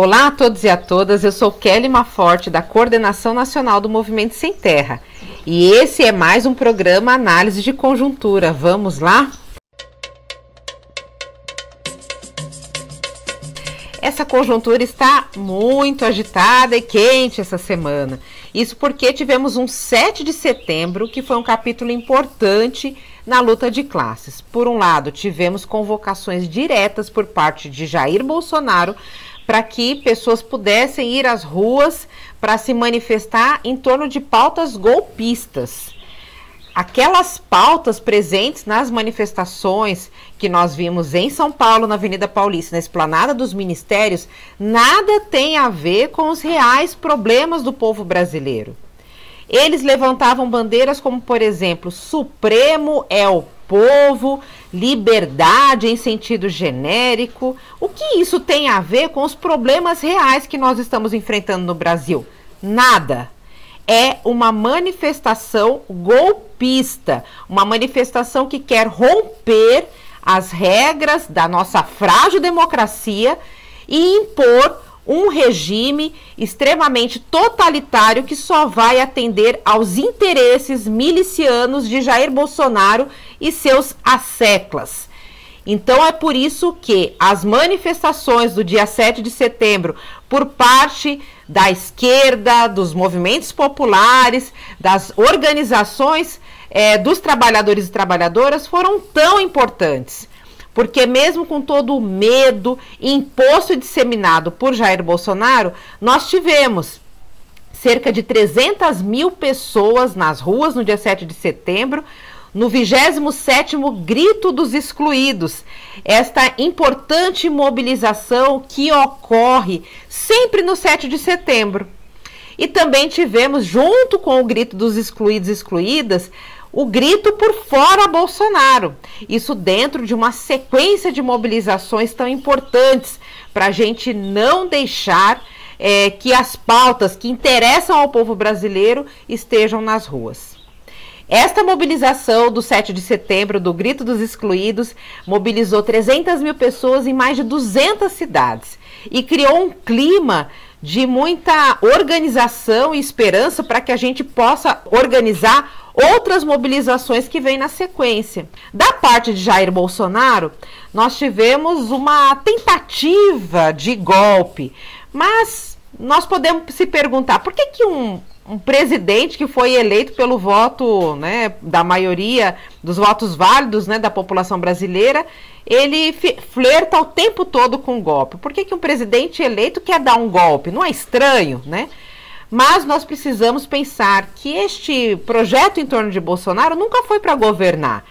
Olá a todos e a todas, eu sou Kelly Maforte, da Coordenação Nacional do Movimento Sem Terra. E esse é mais um programa Análise de Conjuntura. Vamos lá? Essa conjuntura está muito agitada e quente essa semana. Isso porque tivemos um 7 de setembro, que foi um capítulo importante na luta de classes. Por um lado, tivemos convocações diretas por parte de Jair Bolsonaro para que pessoas pudessem ir às ruas para se manifestar em torno de pautas golpistas. Aquelas pautas presentes nas manifestações que nós vimos em São Paulo, na Avenida Paulista, na Esplanada dos Ministérios, nada tem a ver com os reais problemas do povo brasileiro. Eles levantavam bandeiras como, por exemplo, Supremo é o povo, liberdade em sentido genérico. O que isso tem a ver com os problemas reais que nós estamos enfrentando no Brasil? Nada. É uma manifestação golpista, uma manifestação que quer romper as regras da nossa frágil democracia e impor um regime extremamente totalitário que só vai atender aos interesses milicianos de Jair Bolsonaro e seus asseclas. Então é por isso que as manifestações do dia 7 de setembro, por parte da esquerda, dos movimentos populares, das organizações dos trabalhadores e trabalhadoras, foram tão importantes. Porque mesmo com todo o medo imposto e disseminado por Jair Bolsonaro, nós tivemos cerca de 300 mil pessoas nas ruas no dia 7 de setembro, no 27º Grito dos Excluídos, esta importante mobilização que ocorre sempre no 7 de setembro. E também tivemos, junto com o Grito dos Excluídos e Excluídas, o grito por fora Bolsonaro. Isso dentro de uma sequência de mobilizações tão importantes para a gente não deixar que as pautas que interessam ao povo brasileiro estejam nas ruas. Esta mobilização do 7 de setembro, do Grito dos Excluídos, mobilizou 300 mil pessoas em mais de 200 cidades e criou um clima de muita organização e esperança para que a gente possa organizar outras mobilizações que vêm na sequência. Da parte de Jair Bolsonaro, nós tivemos uma tentativa de golpe, mas nós podemos se perguntar por que um presidente que foi eleito pelo voto, né, da maioria dos votos válidos, né, da população brasileira, ele flerta o tempo todo com golpe. Por que um presidente eleito quer dar um golpe? Não é estranho, né? Mas nós precisamos pensar que este projeto em torno de Bolsonaro nunca foi para governar.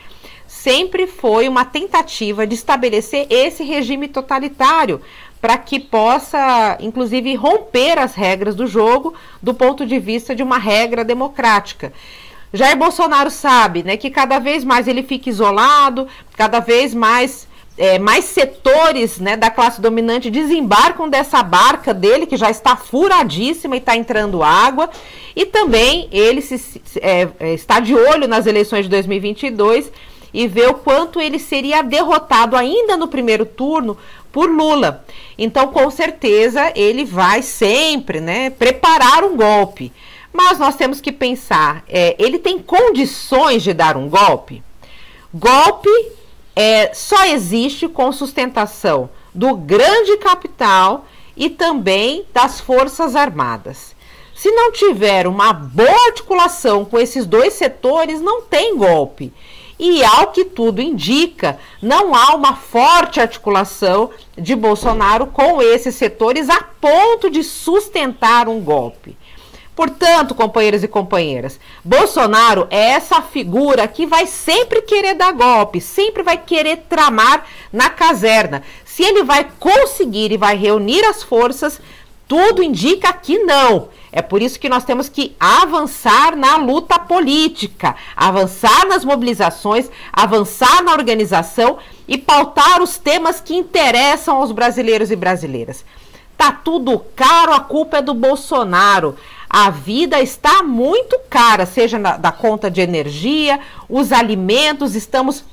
Sempre foi uma tentativa de estabelecer esse regime totalitário para que possa, inclusive, romper as regras do jogo do ponto de vista de uma regra democrática. Jair Bolsonaro sabe, né, que cada vez mais ele fica isolado, cada vez mais setores, né, da classe dominante desembarcam dessa barca dele, que já está furadíssima e está entrando água, e também ele está de olho nas eleições de 2022 e vê o quanto ele seria derrotado ainda no primeiro turno por Lula. Então, com certeza, ele vai sempre, né, preparar um golpe. Mas nós temos que pensar, ele tem condições de dar um golpe? Golpe só existe com sustentação do grande capital e também das Forças Armadas. Se não tiver uma boa articulação com esses dois setores, não tem golpe. E, ao que tudo indica, não há uma forte articulação de Bolsonaro com esses setores a ponto de sustentar um golpe. Portanto, companheiros e companheiras, Bolsonaro é essa figura que vai sempre querer dar golpe, sempre vai querer tramar na caserna. Se ele vai conseguir e vai reunir as forças, tudo indica que não. É por isso que nós temos que avançar na luta política, avançar nas mobilizações, avançar na organização e pautar os temas que interessam aos brasileiros e brasileiras. Tá tudo caro, a culpa é do Bolsonaro. A vida está muito cara, seja da conta de energia, os alimentos, estamos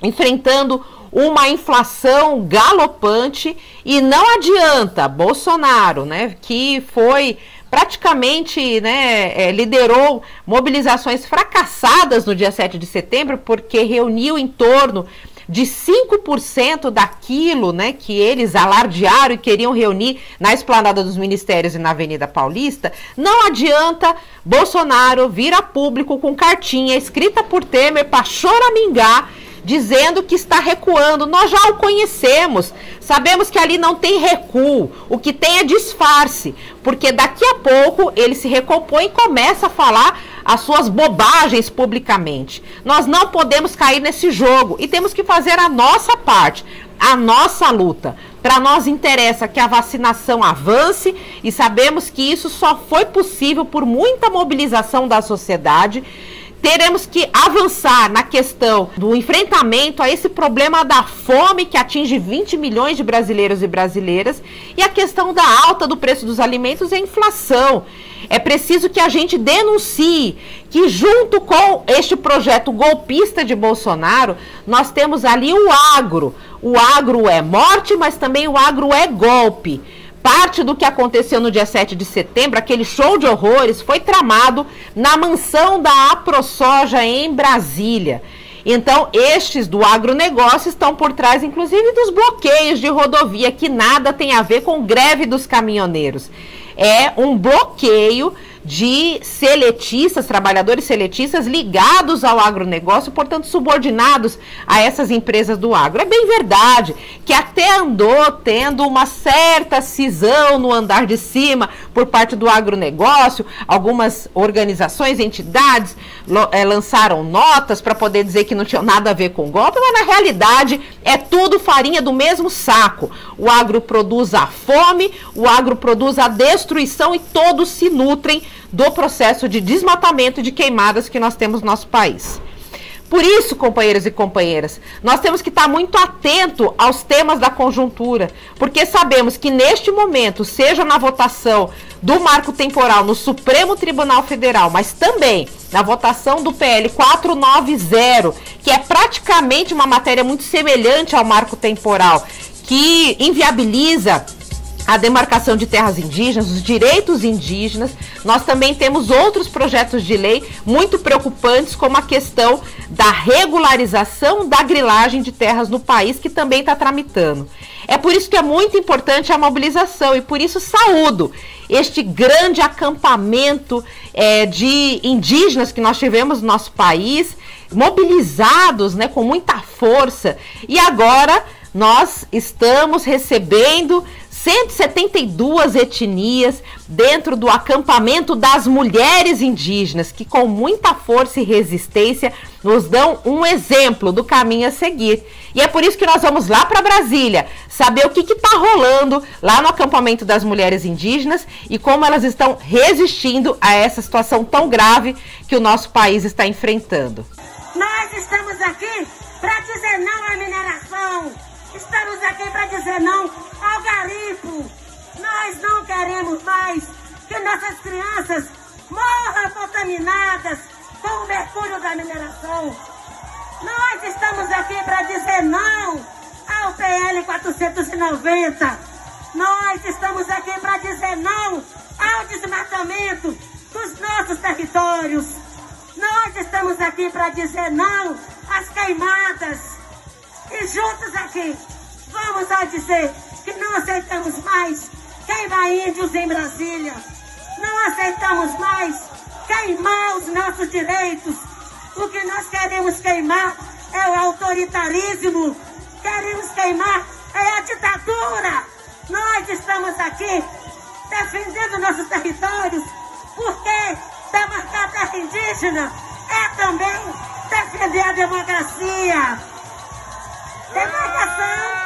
enfrentando uma inflação galopante, e não adianta Bolsonaro, né, que foi praticamente, né, liderou mobilizações fracassadas no dia 7 de setembro, porque reuniu em torno de 5% daquilo, né, que eles alardearam e queriam reunir na Esplanada dos Ministérios e na Avenida Paulista. Não adianta Bolsonaro vir a público com cartinha escrita por Temer para choramingar, dizendo que está recuando. Nós já o conhecemos, sabemos que ali não tem recuo, o que tem é disfarce, porque daqui a pouco ele se recompõe e começa a falar as suas bobagens publicamente. Nós não podemos cair nesse jogo e temos que fazer a nossa parte, a nossa luta. Para nós interessa que a vacinação avance, e sabemos que isso só foi possível por muita mobilização da sociedade. Teremos que avançar na questão do enfrentamento a esse problema da fome que atinge 20 milhões de brasileiros e brasileiras, e a questão da alta do preço dos alimentos e a inflação. É preciso que a gente denuncie que, junto com este projeto golpista de Bolsonaro, nós temos ali o agro. O agro é morte, mas também o agro é golpe. Parte do que aconteceu no dia 7 de setembro, aquele show de horrores, foi tramado na mansão da AproSoja em Brasília. Então, estes do agronegócio estão por trás, inclusive, dos bloqueios de rodovia, que nada tem a ver com greve dos caminhoneiros. É um bloqueio de seletistas, trabalhadores seletistas ligados ao agronegócio, portanto subordinados a essas empresas do agro. É bem verdade que até andou tendo uma certa cisão no andar de cima por parte do agronegócio, algumas organizações, entidades lançaram notas para poder dizer que não tinha nada a ver com golpe, mas na realidade é tudo farinha do mesmo saco. O agro produz a fome, o agro produz a destruição, e todos se nutrem do processo de desmatamento e de queimadas que nós temos no nosso país. Por isso, companheiros e companheiras, nós temos que estar muito atento aos temas da conjuntura, porque sabemos que neste momento, seja na votação do marco temporal no Supremo Tribunal Federal, mas também na votação do PL 490, que é praticamente uma matéria muito semelhante ao marco temporal, que inviabiliza a demarcação de terras indígenas, os direitos indígenas. Nós também temos outros projetos de lei muito preocupantes, como a questão da regularização da grilagem de terras no país, que também está tramitando. É por isso que é muito importante a mobilização, e por isso saúdo este grande acampamento de indígenas que nós tivemos no nosso país, mobilizados, né, com muita força. E agora nós estamos recebendo 172 etnias dentro do acampamento das mulheres indígenas, que com muita força e resistência nos dão um exemplo do caminho a seguir. E é por isso que nós vamos lá para Brasília, saber o que está rolando lá no acampamento das mulheres indígenas e como elas estão resistindo a essa situação tão grave que o nosso país está enfrentando. Nós estamos aqui para dizer não à mineração, estamos aqui para dizer não ao garimpo. Nós não queremos mais que nossas crianças morram contaminadas com o mercúrio da mineração. Nós estamos aqui para dizer não ao PL 490. Nós estamos aqui para dizer não ao desmatamento dos nossos territórios. Nós estamos aqui para dizer não às queimadas. E juntos aqui vamos a dizer que não aceitamos mais queimar índios em Brasília. Não aceitamos mais queimar os nossos direitos. O que nós queremos queimar é o autoritarismo. Queremos queimar é a ditadura. Nós estamos aqui defendendo nossos territórios, porque demarcar a terra indígena é também defender a democracia. Demarcação